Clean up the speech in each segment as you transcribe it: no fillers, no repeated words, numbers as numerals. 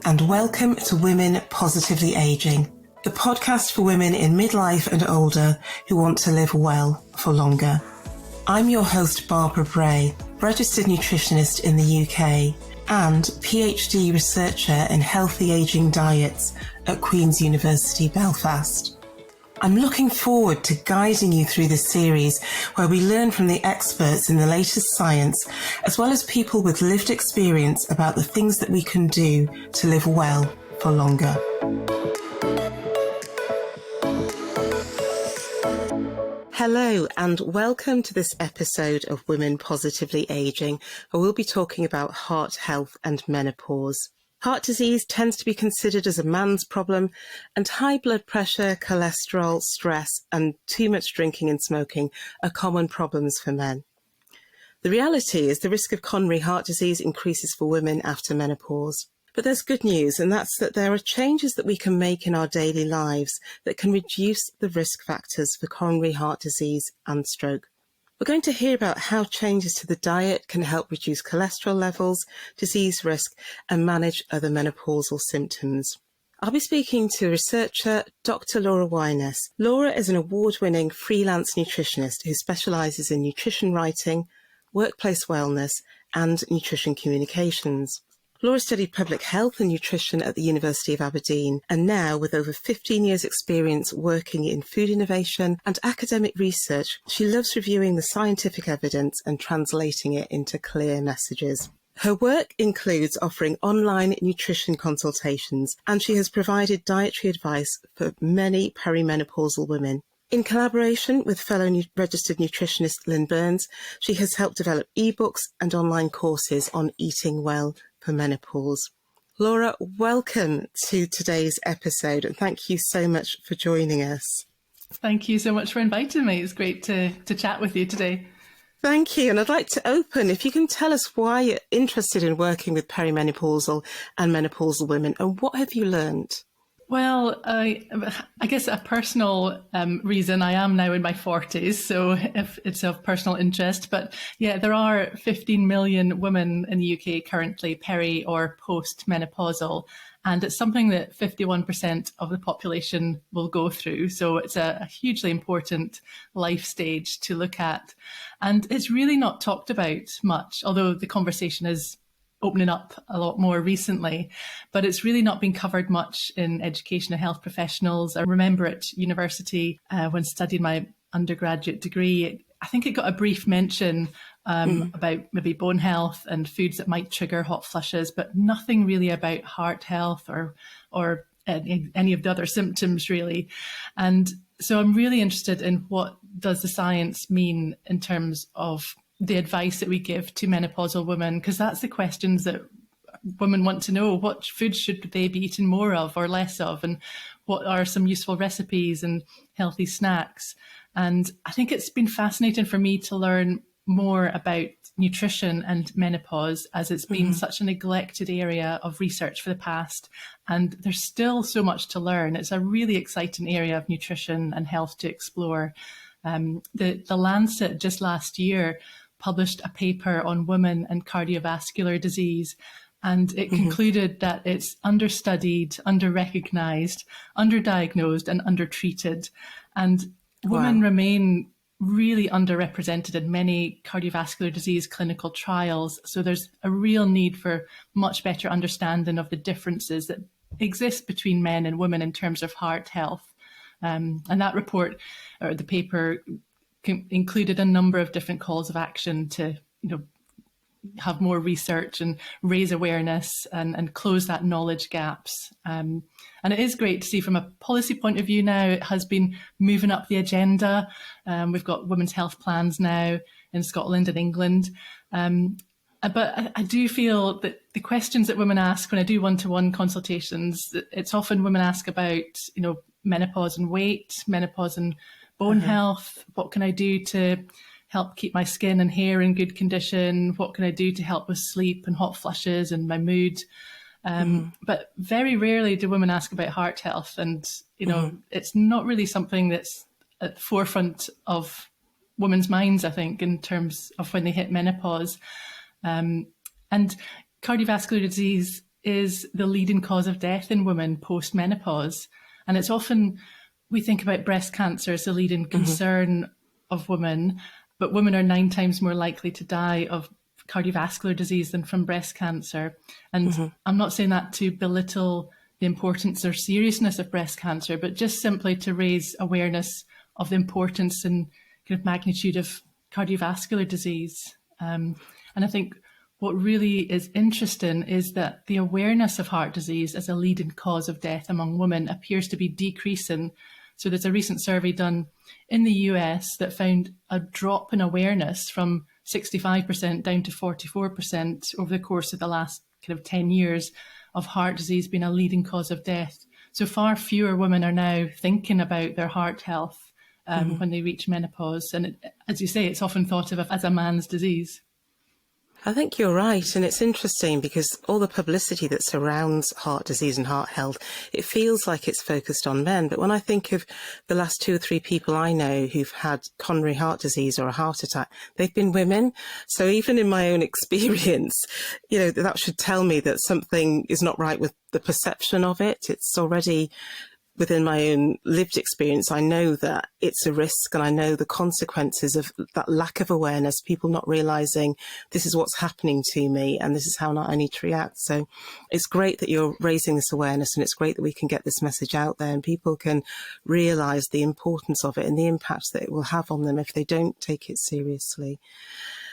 and welcome to Women Positively Aging, the podcast for women in midlife and older who want to live well for longer. I'm your host, Barbara Bray, registered nutritionist in the UK and PhD researcher in healthy aging diets at Queen's University Belfast. I'm looking forward to guiding you through this series where we learn from the experts in the latest science, as well as people with lived experience about the things that we can do to live well for longer. Hello and welcome to this episode of Women Positively Aging, where we'll be talking about heart health and menopause. Heart disease tends to be considered as a man's problem, and high blood pressure, cholesterol, stress, and too much drinking and smoking are common problems for men. The reality is the risk of coronary heart disease increases for women after menopause. But there's good news, and that's that there are changes that we can make in our daily lives that can reduce the risk factors for coronary heart disease and stroke. We're going to hear about how changes to the diet can help reduce cholesterol levels, disease risk, and manage other menopausal symptoms. I'll be speaking to researcher Dr Laura Wyness. Laura is an award-winning freelance nutritionist who specialises in nutrition writing, workplace wellness, and nutrition communications. Laura studied public health and nutrition at the University of Aberdeen, and now, with over 15 years' experience working in food innovation and academic research, she loves reviewing the scientific evidence and translating it into clear messages. Her work includes offering online nutrition consultations, and she has provided dietary advice for many perimenopausal women. In collaboration with fellow registered nutritionist Lynn Burns, she has helped develop ebooks and online courses on eating well for menopause. Laura, welcome to today's episode, and thank you so much for joining us. Thank you so much for inviting me. It's great to chat with you today. Thank you. And I'd like to open, if you can tell us why you're interested in working with perimenopausal and menopausal women, and what have you learned? Well, I guess a personal reason, I am now in my 40s, so if it's of personal interest. But yeah, there are 15 million women in the UK currently peri or post-menopausal, and it's something that 51% of the population will go through. So it's a hugely important life stage to look at. And it's really not talked about much, although the conversation is opening up a lot more recently, but it's really not been covered much in education and health professionals. I remember at university when studying my undergraduate degree, I think it got a brief mention about maybe bone health and foods that might trigger hot flushes, but nothing really about heart health or any of the other symptoms really. And so I'm really interested in what does the science mean in terms of the advice that we give to menopausal women, because that's the questions that women want to know. What foods should they be eating more of or less of, and what are some useful recipes and healthy snacks? And I think it's been fascinating for me to learn more about nutrition and menopause, as it's been such a neglected area of research for the past, and there's still so much to learn. It's a really exciting area of nutrition and health to explore. The Lancet just last year published a paper on women and cardiovascular disease, and it concluded that it's understudied, under-recognised, underdiagnosed and undertreated. And women remain really underrepresented in many cardiovascular disease clinical trials. So there's a real need for much better understanding of the differences that exist between men and women in terms of heart health. And that report, or the paper, included a number of different calls of action to, have more research and raise awareness and close that knowledge gaps. And it is great to see from a policy point of view now, it has been moving up the agenda. We've got women's health plans now in Scotland and England. But I do feel that the questions that women ask when I do one-to-one consultations, it's often women ask about, menopause and weight, menopause and bone health. What can I do to help keep my skin and hair in good condition? What can I do to help with sleep and hot flushes and my mood? But very rarely do women ask about heart health. And, it's not really something that's at the forefront of women's minds, I think, in terms of when they hit menopause. And cardiovascular disease is the leading cause of death in women post-menopause. And it's often, we think about breast cancer as the leading concern of women, but women are 9 times more likely to die of cardiovascular disease than from breast cancer. And I'm not saying that to belittle the importance or seriousness of breast cancer, but just simply to raise awareness of the importance and kind of magnitude of cardiovascular disease. And I think what really is interesting is that the awareness of heart disease as a leading cause of death among women appears to be decreasing. So there's a recent survey done in the US that found a drop in awareness from 65% down to 44% over the course of the last kind of 10 years of heart disease being a leading cause of death. So far fewer women are now thinking about their heart health when they reach menopause. And as you say, it's often thought of as a man's disease. I think you're right. And it's interesting because all the publicity that surrounds heart disease and heart health, it feels like it's focused on men. But when I think of the last 2 or 3 people I know who've had coronary heart disease or a heart attack, they've been women. So even in my own experience, you know, that should tell me that something is not right with the perception of it. It's already within my own lived experience. I know that it's a risk, and I know the consequences of that lack of awareness, people not realizing this is what's happening to me and this is how I need to react. So it's great that you're raising this awareness, and it's great that we can get this message out there and people can realize the importance of it and the impact that it will have on them if they don't take it seriously.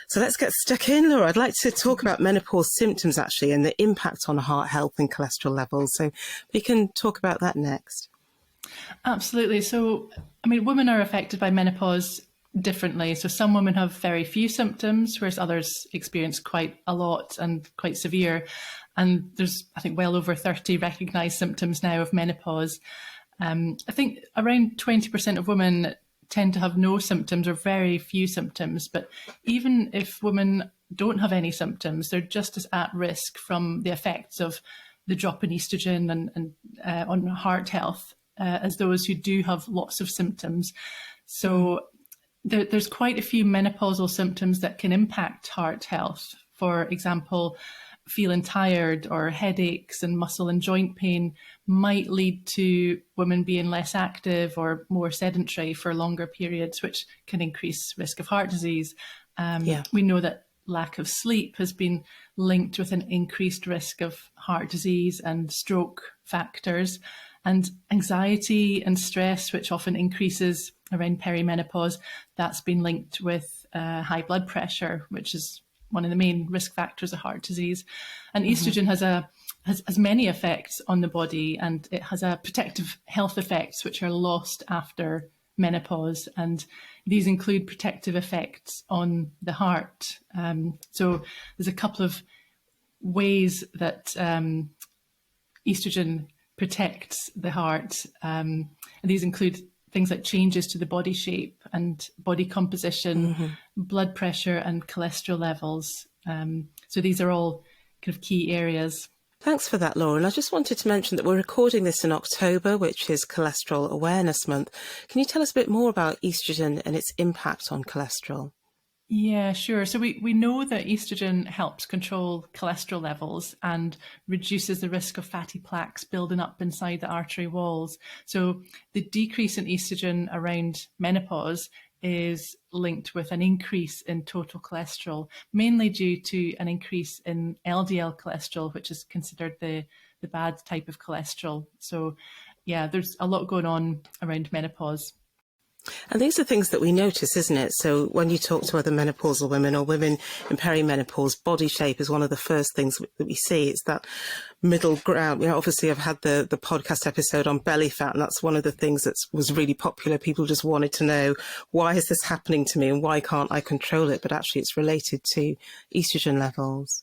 So let's get stuck in, Laura. I'd like to talk about menopause symptoms, actually, and the impact on heart health and cholesterol levels. So we can talk about that next. Absolutely. So, I mean, women are affected by menopause differently. So some women have very few symptoms, whereas others experience quite a lot and quite severe. And there's, I think, well over 30 recognised symptoms now of menopause. I think around 20% of women tend to have no symptoms or very few symptoms. But even if women don't have any symptoms, they're just as at risk from the effects of the drop in estrogen and on heart health as those who do have lots of symptoms. So there's quite a few menopausal symptoms that can impact heart health. For example, feeling tired or headaches and muscle and joint pain might lead to women being less active or more sedentary for longer periods, which can increase risk of heart disease. We know that lack of sleep has been linked with an increased risk of heart disease and stroke factors. And anxiety and stress, which often increases around perimenopause, that's been linked with high blood pressure, which is one of the main risk factors of heart disease. And estrogen has many effects on the body, and it has a protective health effects which are lost after menopause. And these include protective effects on the heart. So there's a couple of ways that estrogen protects the heart. And these include things like changes to the body shape and body composition, blood pressure and cholesterol levels. So these are all kind of key areas. Thanks for that, Laura. And I just wanted to mention that we're recording this in October, which is Cholesterol Awareness Month. Can you tell us a bit more about estrogen and its impact on cholesterol? Yeah, sure. So we know that estrogen helps control cholesterol levels and reduces the risk of fatty plaques building up inside the artery walls. So the decrease in estrogen around menopause is linked with an increase in total cholesterol, mainly due to an increase in LDL cholesterol, which is considered the bad type of cholesterol. So yeah, there's a lot going on around menopause. And these are things that we notice, isn't it? So when you talk to other menopausal women or women in perimenopause, body shape is one of the first things that we see. It's that middle ground. You know, obviously I've had the podcast episode on belly fat, and that's one of the things that was really popular. People just wanted to know, why is this happening to me and why can't I control it? But actually it's related to estrogen levels.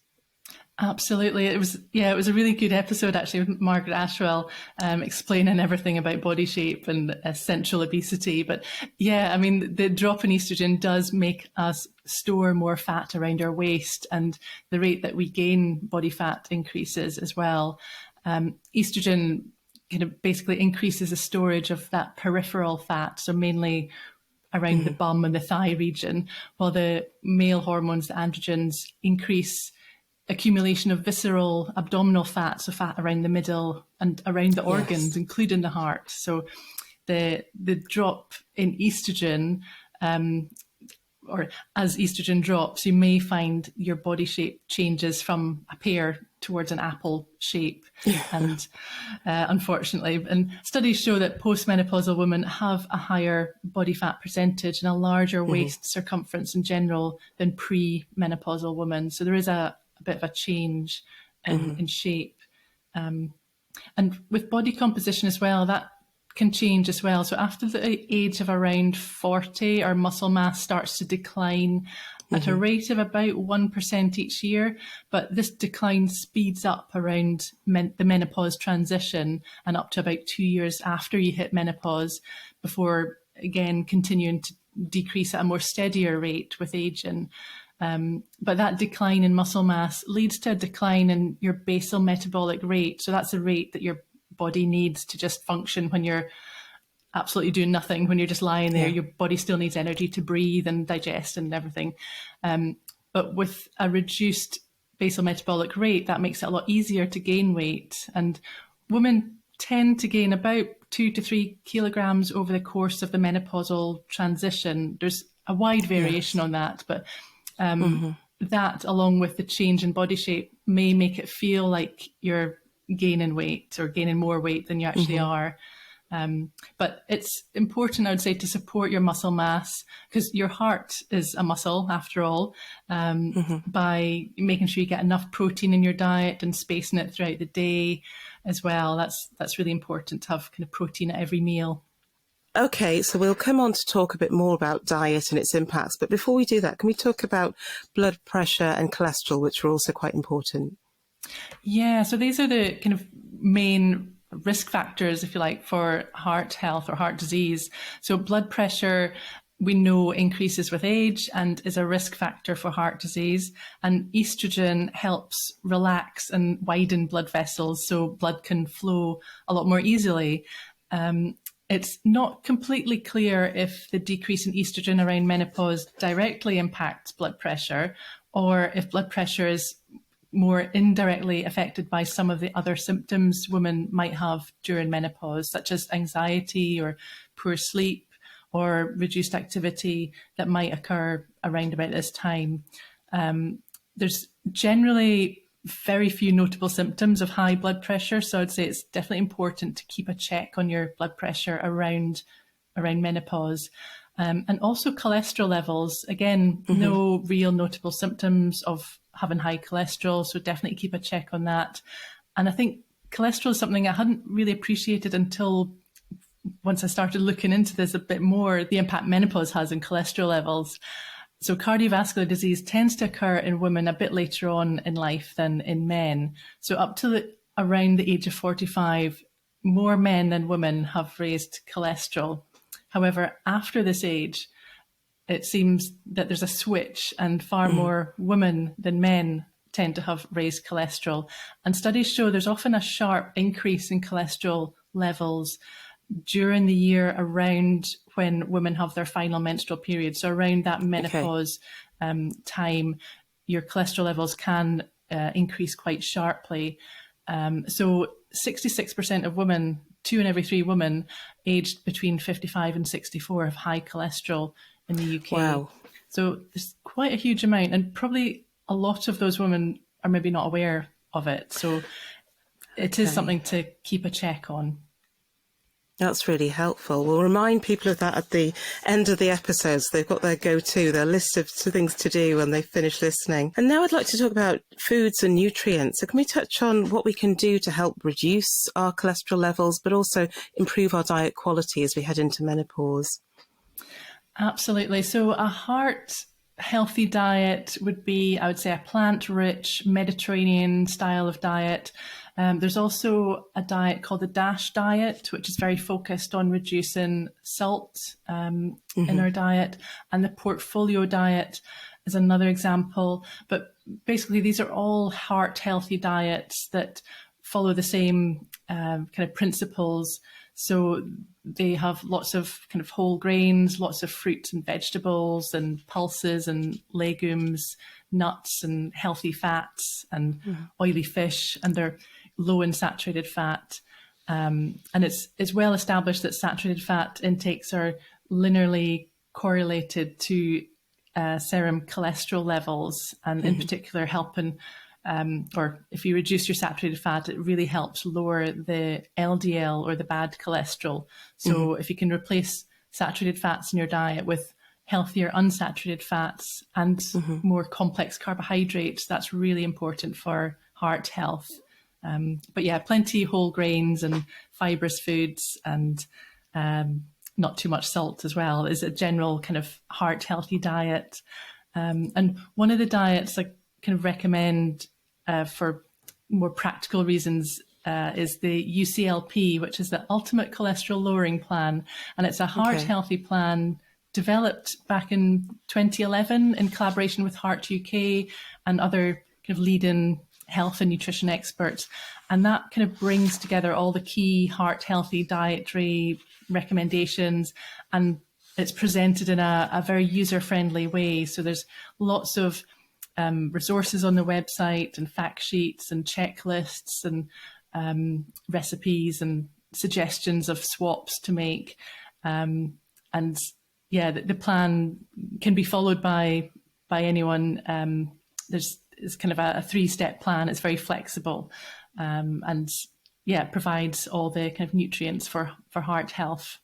Absolutely. It was a really good episode actually with Margaret Ashwell explaining everything about body shape and essential obesity. But yeah, I mean, the drop in estrogen does make us store more fat around our waist, and the rate that we gain body fat increases as well. Estrogen kind of basically increases the storage of that peripheral fat, so mainly around the bum and the thigh region, while the male hormones, the androgens, increase accumulation of visceral abdominal fat, so fat around the middle and around the organs, including the heart. So the drop in estrogen, or as estrogen drops, you may find your body shape changes from a pear towards an apple shape. And unfortunately, and studies show that postmenopausal women have a higher body fat percentage and a larger waist circumference in general than pre-menopausal women. So there is a bit of a change in shape. And with body composition as well, that can change as well. So after the age of around 40, our muscle mass starts to decline at a rate of about 1% each year. But this decline speeds up around the menopause transition and up to about 2 years after you hit menopause, before again continuing to decrease at a more steadier rate with aging. But that decline in muscle mass leads to a decline in your basal metabolic rate. So that's the rate that your body needs to just function when you're absolutely doing nothing, when you're just lying there. Your body still needs energy to breathe and digest and everything. But with a reduced basal metabolic rate, that makes it a lot easier to gain weight. And women tend to gain about 2 to 3 kilograms over the course of the menopausal transition. There's a wide variation on that, but that, along with the change in body shape, may make it feel like you're gaining weight or gaining more weight than you actually are. But it's important, I would say, to support your muscle mass, because your heart is a muscle after all, by making sure you get enough protein in your diet and spacing it throughout the day as well. That's really important, to have kind of protein at every meal. Okay, so we'll come on to talk a bit more about diet and its impacts. But before we do that, can we talk about blood pressure and cholesterol, which are also quite important? Yeah, so these are the kind of main risk factors, if you like, for heart health or heart disease. So blood pressure, we know, increases with age and is a risk factor for heart disease. And estrogen helps relax and widen blood vessels, so blood can flow a lot more easily. It's not completely clear if the decrease in estrogen around menopause directly impacts blood pressure, or if blood pressure is more indirectly affected by some of the other symptoms women might have during menopause, such as anxiety or poor sleep or reduced activity that might occur around about this time. There's generally very few notable symptoms of high blood pressure, so I'd say it's definitely important to keep a check on your blood pressure around menopause. And also cholesterol levels, again, no real notable symptoms of having high cholesterol, so definitely keep a check on that. And I think cholesterol is something I hadn't really appreciated until once I started looking into this a bit more, the impact menopause has on cholesterol levels. So cardiovascular disease tends to occur in women a bit later on in life than in men. So up to around the age of 45, more men than women have raised cholesterol. However, after this age, it seems that there's a switch, and far more women than men tend to have raised cholesterol. And studies show there's often a sharp increase in cholesterol levels during the year around when women have their final menstrual period. So around that menopause time, your cholesterol levels can increase quite sharply. So 66% of women, 2 in every 3 women aged between 55 and 64 have high cholesterol in the UK. Wow. So there's quite a huge amount, and probably a lot of those women are maybe not aware of it. So it is something to keep a check on. That's really helpful. We'll remind people of that at the end of the episodes. They've got their go-to, their list of things to do when they finish listening. And now I'd like to talk about foods and nutrients. So can we touch on what we can do to help reduce our cholesterol levels, but also improve our diet quality as we head into menopause? Absolutely. So a heart healthy diet would be, I would say, a plant-rich Mediterranean style of diet. There's also a diet called the DASH diet, which is very focused on reducing salt in our diet. And the portfolio diet is another example. But basically, these are all heart healthy diets that follow the same kind of principles. So they have lots of kind of whole grains, lots of fruits and vegetables and pulses and legumes, nuts and healthy fats and oily fish, and they're low in saturated fat. And it's well established that saturated fat intakes are linearly correlated to serum cholesterol levels, and in particular helping, or if you reduce your saturated fat, it really helps lower the LDL, or the bad cholesterol. So if you can replace saturated fats in your diet with healthier unsaturated fats and more complex carbohydrates, that's really important for heart health. But yeah, plenty whole grains and fibrous foods, and not too much salt as well is a general kind of heart healthy diet. And one of the diets I kind of recommend for more practical reasons is the UCLP, which is the Ultimate Cholesterol Lowering Plan. And it's a heart healthy plan developed back in 2011 in collaboration with Heart UK and other kind of leading health and nutrition experts. And that kind of brings together all the key heart healthy dietary recommendations, and it's presented in a very user-friendly way. So there's lots of resources on the website, and fact sheets and checklists and recipes and suggestions of swaps to make. And yeah, the plan can be followed by anyone. It's kind of a 3-step plan. It's very flexible, and yeah, it provides all the kind of nutrients for heart health.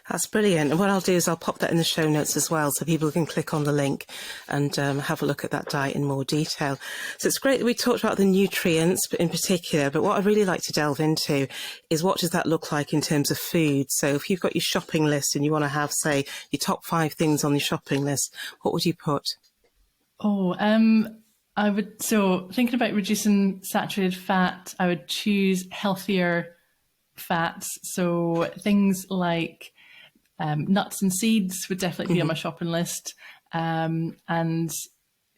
That's brilliant. And what I'll do is I'll pop that in the show notes as well, so people can click on the link and have a look at that diet in more detail. So it's great that we talked about the nutrients in particular, but what I'd really like to delve into is what does that look like in terms of food? So if you've got your shopping list and you want to have, say, your top 5 things on your shopping list, what would you put? So thinking about reducing saturated fat, I would choose healthier fats. So things like nuts and seeds would definitely be on my shopping list, and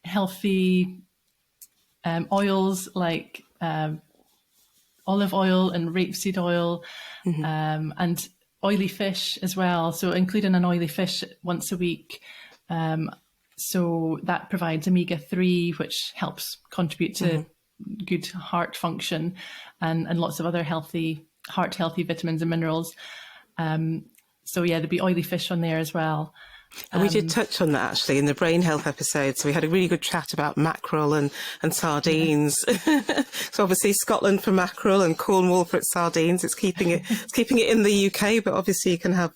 healthy oils like olive oil and rapeseed oil, and oily fish as well. So including an oily fish once a week. So that provides omega-3, which helps contribute to good heart function, and lots of other heart healthy vitamins and minerals. So yeah, there'd be oily fish on there as well. And we did touch on that actually in the brain health episode. So we had a really good chat about mackerel and sardines. So obviously Scotland for mackerel and Cornwall for its sardines. It's keeping it in the UK, but obviously you can have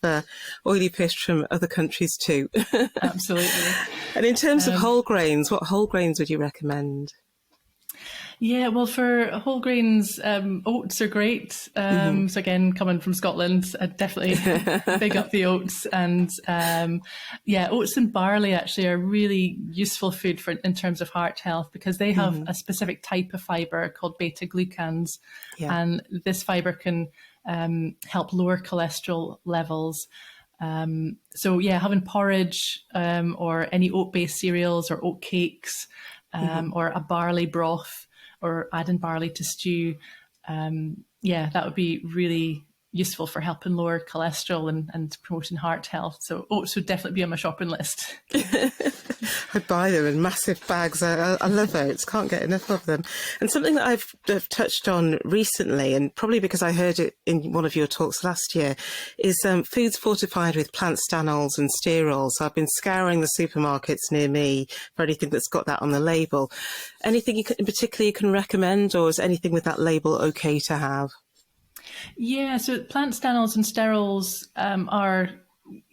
oily fish from other countries too. Absolutely. And in terms of whole grains, what whole grains would you recommend? Yeah, well, for whole grains, oats are great. So again, coming from Scotland, I'd definitely big up the oats. And yeah, oats and barley actually are really useful food in terms of heart health, because they have a specific type of fibre called beta-glucans. Yeah. And this fibre can help lower cholesterol levels. So yeah, having porridge or any oat-based cereals or oat cakes, or a barley broth, or adding barley to stew, yeah, that would be really useful for helping lower cholesterol and promoting heart health. So oats would definitely be on my shopping list. I buy them in massive bags. I love oats, can't get enough of them. And something that I've touched on recently, and probably because I heard it in one of your talks last year, is foods fortified with plant stanols and sterols. So I've been scouring the supermarkets near me for anything that's got that on the label. Anything in particular you can recommend, or is anything with that label okay to have? Yeah, so plant stanols and sterols are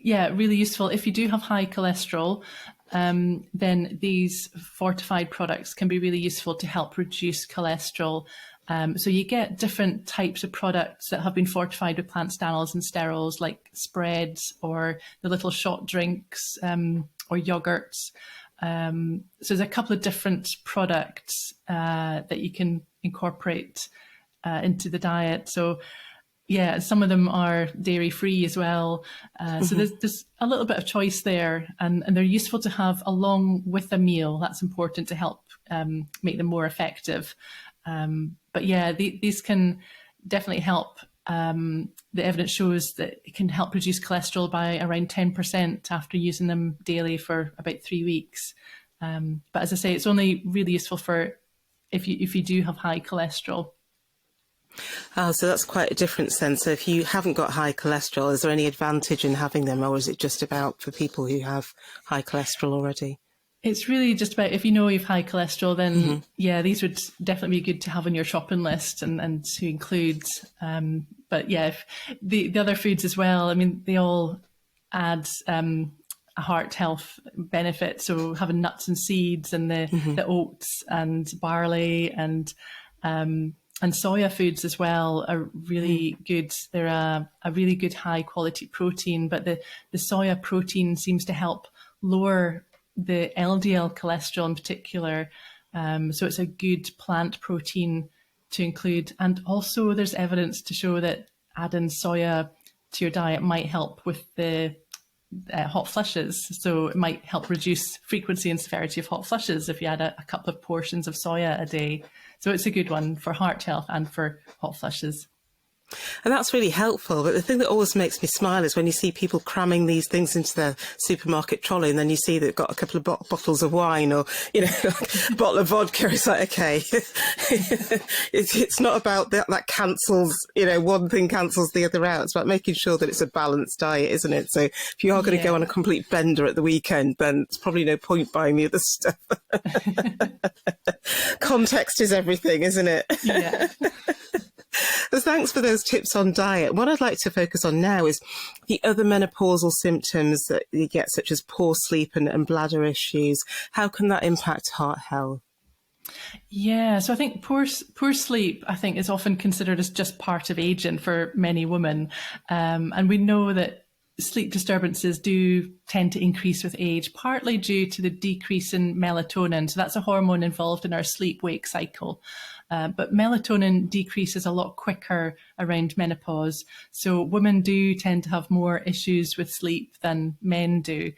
really useful. If you do have high cholesterol, then these fortified products can be really useful to help reduce cholesterol. So you get different types of products that have been fortified with plant stanols and sterols, like spreads or the little shot drinks or yogurts. So there's a couple of different products that you can incorporate into the diet. So yeah, some of them are dairy free as well. So there's a little bit of choice there, and they're useful to have along with a meal. That's important to help make them more effective. But yeah, these can definitely help the evidence shows that it can help reduce cholesterol by around 10% after using them daily for about 3 weeks. But as I say, it's only really useful for if you do have high cholesterol. Oh, so that's quite a difference then. So if you haven't got high cholesterol, is there any advantage in having them, or is it just about for people who have high cholesterol already? It's really just about, if you know you've high cholesterol, then yeah, these would definitely be good to have on your shopping list and to include. But yeah, if the other foods as well, I mean, they all add a heart health benefit. So having nuts and seeds and the oats and barley and soya foods as well are really good. They're a really good high quality protein, but the soya protein seems to help lower the LDL cholesterol in particular. So it's a good plant protein to include. And also there's evidence to show that adding soya to your diet might help with the hot flushes. So it might help reduce frequency and severity of hot flushes if you add a couple of portions of soya a day. So it's a good one for heart health and for hot flushes. And that's really helpful. But the thing that always makes me smile is when you see people cramming these things into their supermarket trolley, and then you see they've got a couple of bottles of wine or, you know, a bottle of vodka. It's like, okay, it's not about that cancels, you know, one thing cancels the other out. It's about making sure that it's a balanced diet, isn't it? So if you are going to go on a complete bender at the weekend, then it's probably no point buying the other stuff. Context is everything, isn't it? Yeah. Thanks for those tips on diet. What I'd like to focus on now is the other menopausal symptoms that you get, such as poor sleep and bladder issues. How can that impact heart health? Yeah, so I think poor sleep, I think, is often considered as just part of aging for many women. And we know that sleep disturbances do tend to increase with age, partly due to the decrease in melatonin. So that's a hormone involved in our sleep-wake cycle. But melatonin decreases a lot quicker around menopause. So women do tend to have more issues with sleep than men do.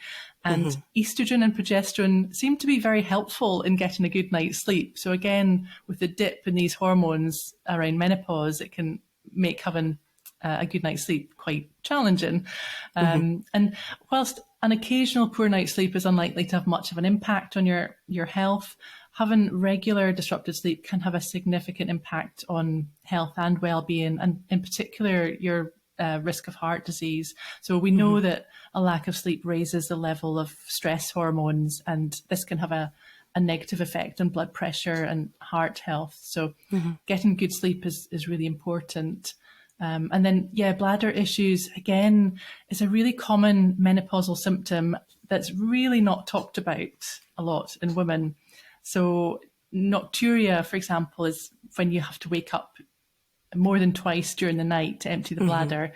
And estrogen and progesterone seem to be very helpful in getting a good night's sleep. So again, with the dip in these hormones around menopause, it can make having a good night's sleep quite challenging. And whilst an occasional poor night's sleep is unlikely to have much of an impact on your health, having regular disrupted sleep can have a significant impact on health and well-being, and in particular your risk of heart disease. So we know that a lack of sleep raises the level of stress hormones, and this can have a negative effect on blood pressure and heart health. So getting good sleep is really important. And then, yeah, bladder issues, again, is a really common menopausal symptom that's really not talked about a lot in women. So nocturia, for example, is when you have to wake up more than twice during the night to empty the bladder.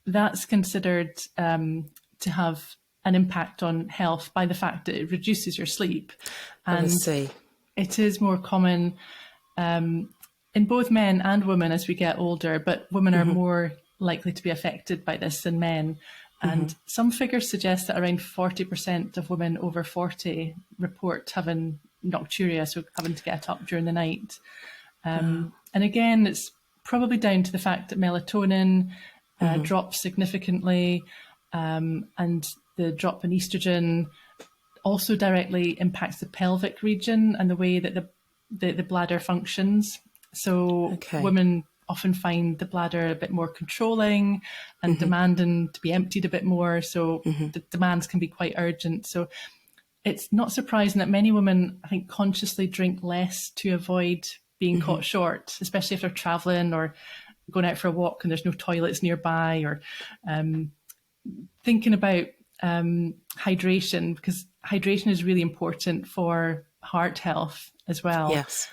That's considered to have an impact on health by the fact that it reduces your sleep. And it is more common in both men and women as we get older, but women are more likely to be affected by this than men. And some figures suggest that around 40% of women over 40 report having nocturia, so having to get up during the night. And again, it's probably down to the fact that melatonin drops significantly, and the drop in estrogen also directly impacts the pelvic region and the way that the bladder functions. So women often find the bladder a bit more controlling and demanding to be emptied a bit more. So the demands can be quite urgent. So it's not surprising that many women, I think, consciously drink less to avoid being caught short, especially if they're traveling or going out for a walk and there's no toilets nearby, or thinking about hydration, because hydration is really important for heart health as well. Yes.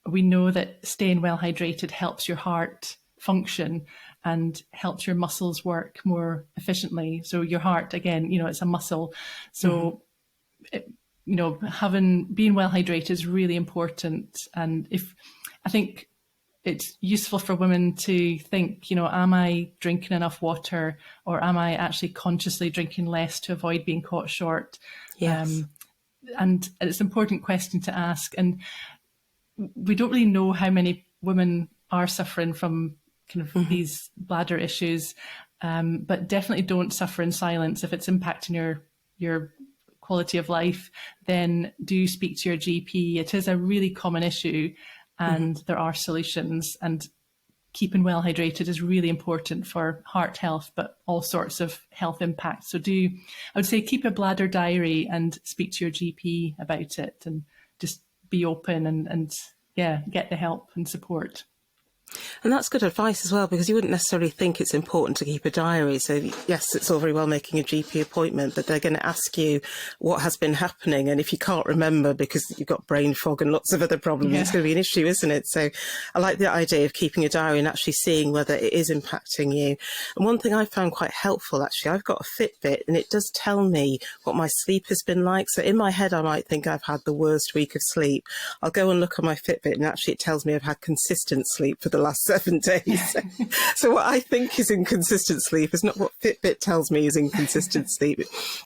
We know that staying well hydrated helps your heart function and helps your muscles work more efficiently. So your heart, again, it's a muscle. So, being well hydrated is really important. And I think it's useful for women to think, am I drinking enough water, or am I actually consciously drinking less to avoid being caught short? Yes. And it's an important question to ask. And we don't really know how many women are suffering from kind of these bladder issues, but definitely don't suffer in silence. If it's impacting your quality of life, then do speak to your GP. It is a really common issue, and there are solutions, and keeping well hydrated is really important for heart health, but all sorts of health impacts. So I would say keep a bladder diary and speak to your GP about it, and just be open and get the help and support. And that's good advice as well, because you wouldn't necessarily think it's important to keep a diary. So yes, it's all very well making a GP appointment, but they're going to ask you what has been happening. And if you can't remember because you've got brain fog and lots of other problems, it's going to be an issue, isn't it? So I like the idea of keeping a diary and actually seeing whether it is impacting you. And one thing I found quite helpful, actually, I've got a Fitbit and it does tell me what my sleep has been like. So in my head, I might think I've had the worst week of sleep. I'll go and look on my Fitbit and actually it tells me I've had consistent sleep for the last 7 days. So what I think is inconsistent sleep is not what Fitbit tells me is inconsistent sleep.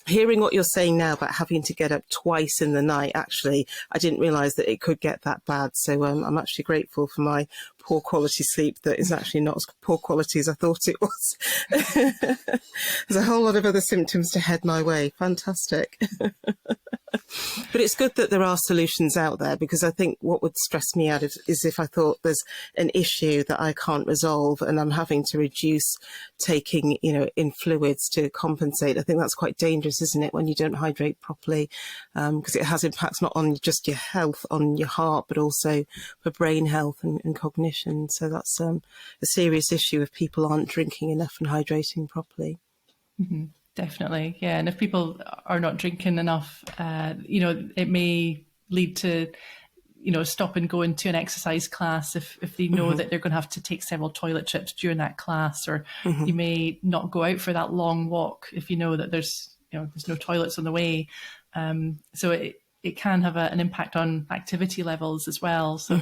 Hearing what you're saying now about having to get up twice in the night, actually, I didn't realise that it could get that bad. So I'm actually grateful for my poor quality sleep that is actually not as poor quality as I thought it was. There's a whole lot of other symptoms to head my way. Fantastic. But it's good that there are solutions out there, because I think what would stress me out is if I thought there's an issue that I can't resolve and I'm having to reduce taking, in fluids to compensate. I think that's quite dangerous, isn't it, when you don't hydrate properly, because it has impacts not on just your health, on your heart, but also for brain health and cognition. So that's a serious issue if people aren't drinking enough and hydrating properly. Mm-hmm. Definitely, yeah. And if people are not drinking enough, it may lead to, stop and go into an exercise class if they know that they're going to have to take several toilet trips during that class, or you may not go out for that long walk if you know that there's no toilets on the way. So it can have an impact on activity levels as well. So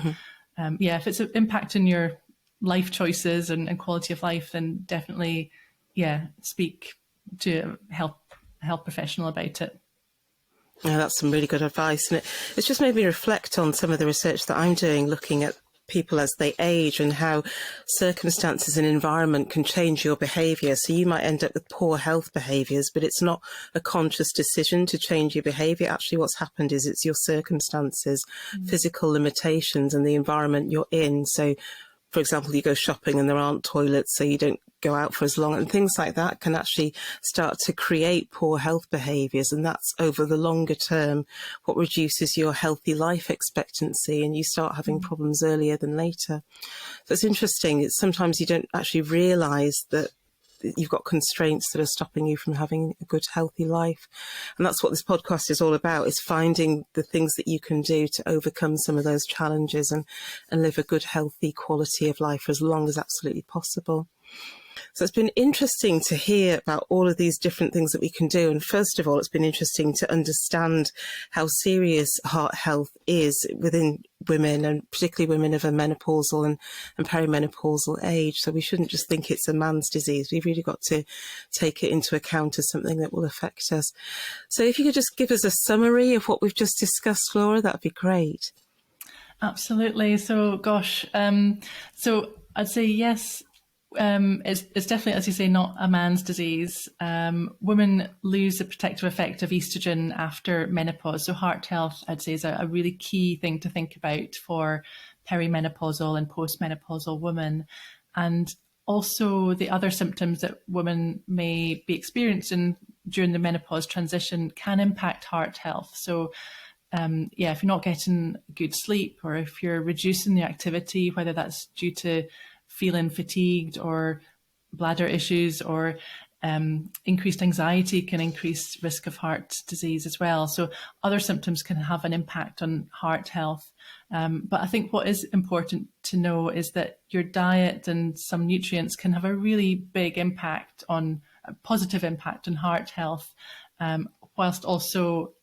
if it's impacting your life choices and quality of life, then definitely, speak to a health professional about it. Yeah, that's some really good advice. And it's just made me reflect on some of the research that I'm doing, looking at people as they age and how circumstances and environment can change your behaviour. So you might end up with poor health behaviours, but it's not a conscious decision to change your behaviour. Actually, what's happened is it's your circumstances, physical limitations and the environment you're in. So, for example, you go shopping and there aren't toilets, so you don't go out for as long, and things like that can actually start to create poor health behaviours, and that's over the longer term what reduces your healthy life expectancy, and you start having problems earlier than later. So it's interesting. It's sometimes you don't actually realise that you've got constraints that are stopping you from having a good, healthy life. And that's what this podcast is all about, is finding the things that you can do to overcome some of those challenges and live a good, healthy quality of life for as long as absolutely possible. So it's been interesting to hear about all of these different things that we can do. And first of all, it's been interesting to understand how serious heart health is within women, and particularly women of a menopausal and perimenopausal age. So we shouldn't just think it's a man's disease. We've really got to take it into account as something that will affect us. So if you could just give us a summary of what we've just discussed, Laura, that'd be great. Absolutely. So, so I'd say yes. It's definitely, as you say, not a man's disease. Women lose the protective effect of estrogen after menopause. So heart health, I'd say, is a really key thing to think about for perimenopausal and postmenopausal women. And also the other symptoms that women may be experiencing during the menopause transition can impact heart health. So if you're not getting good sleep, or if you're reducing the activity, whether that's due to feeling fatigued or bladder issues, or increased anxiety can increase risk of heart disease as well. So other symptoms can have an impact on heart health. But I think what is important to know is that your diet and some nutrients can have a really big impact on a positive impact on heart health, whilst also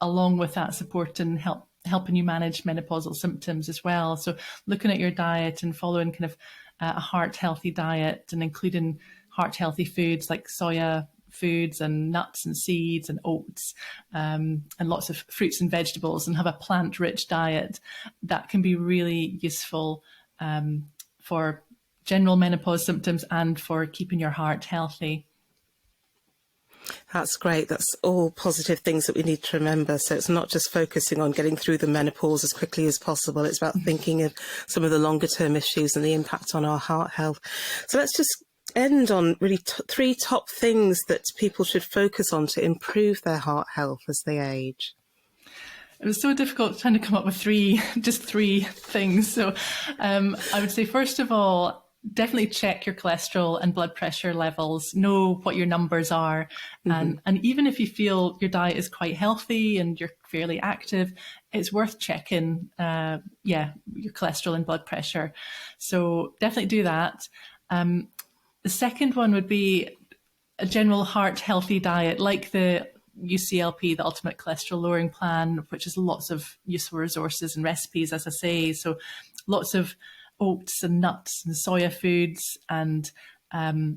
along with that supporting helping you manage menopausal symptoms as well. So looking at your diet and following kind of a heart healthy diet, and including heart healthy foods like soya foods and nuts and seeds and oats, and lots of fruits and vegetables, and have a plant rich diet, that can be really useful for general menopause symptoms and for keeping your heart healthy. That's great. That's all positive things that we need to remember. So it's not just focusing on getting through the menopause as quickly as possible. It's about thinking of some of the longer term issues and the impact on our heart health. So let's just end on really three top things that people should focus on to improve their heart health as they age. It was so difficult trying to come up with just three things. So I would say, first of all, definitely check your cholesterol and blood pressure levels, know what your numbers are. And even if you feel your diet is quite healthy and you're fairly active, it's worth checking, your cholesterol and blood pressure. So definitely do that. The second one would be a general heart healthy diet, like the UCLP, the Ultimate Cholesterol Lowering Plan, which has lots of useful resources and recipes, as I say. So lots of oats and nuts and soya foods, and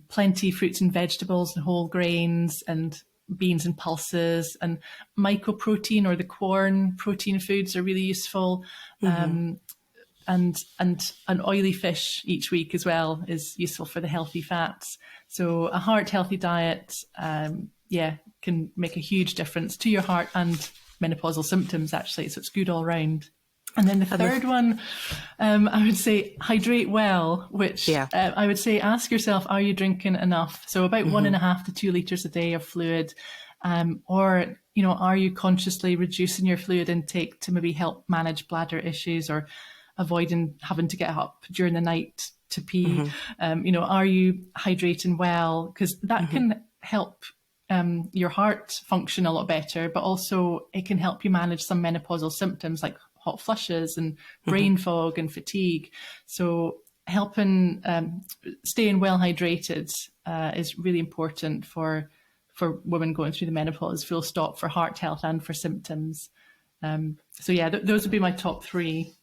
plenty fruits and vegetables and whole grains and beans and pulses, and mycoprotein or the corn protein foods are really useful. And an oily fish each week as well is useful for the healthy fats. So a heart healthy diet, can make a huge difference to your heart and menopausal symptoms, actually. So it's good all round. And then the third one, I would say hydrate well, which I would say ask yourself, are you drinking enough? So about 1.5 to 2 litres a day of fluid, or, are you consciously reducing your fluid intake to maybe help manage bladder issues or avoiding having to get up during the night to pee? Are you hydrating well? Because that can help your heart function a lot better, but also it can help you manage some menopausal symptoms like hot flushes and brain fog and fatigue. So helping staying well hydrated is really important for women going through the menopause, full stop, for heart health and for symptoms. Those would be my top three.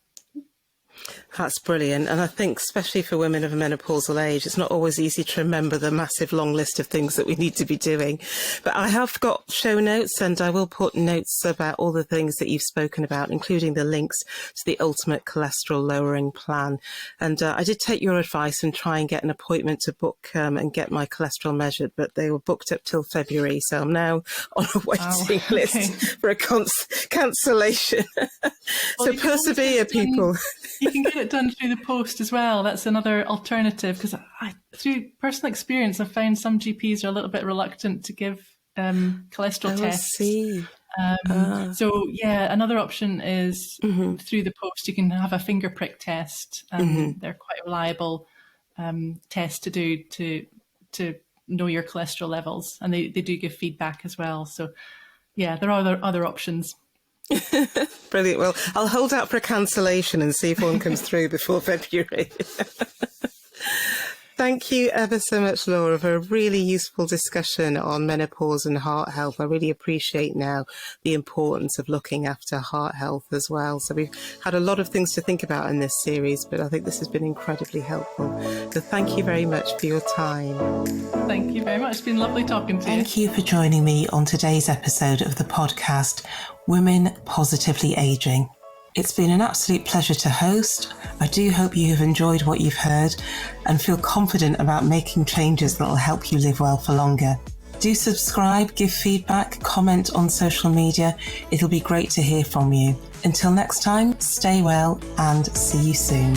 That's brilliant. And I think especially for women of a menopausal age, it's not always easy to remember the massive long list of things that we need to be doing. But I have got show notes, and I will put notes about all the things that you've spoken about, including the links to the Ultimate Cholesterol Lowering Plan. And I did take your advice and try and get an appointment to book and get my cholesterol measured, but they were booked up till February. So I'm now on a waiting list for a cancellation. So persevere, people. You can get it done through the post as well. That's another alternative, because through personal experience, I've found some GPs are a little bit reluctant to give cholesterol tests. See. So another option is through the post. You can have a finger prick test, and they're quite a reliable test to do to know your cholesterol levels, and they do give feedback as well. So there are other options. Brilliant. Well, I'll hold out for a cancellation and see if one comes through before February. Thank you ever so much, Laura, for a really useful discussion on menopause and heart health. I really appreciate now the importance of looking after heart health as well. So we've had a lot of things to think about in this series, but I think this has been incredibly helpful. So thank you very much for your time. Thank you very much. It's been lovely talking to you. Thank you for joining me on today's episode of the podcast, Women Positively Aging. It's been an absolute pleasure to host. I do hope you have enjoyed what you've heard and feel confident about making changes that will help you live well for longer. Do subscribe, give feedback, comment on social media. It'll be great to hear from you. Until next time, stay well and see you soon.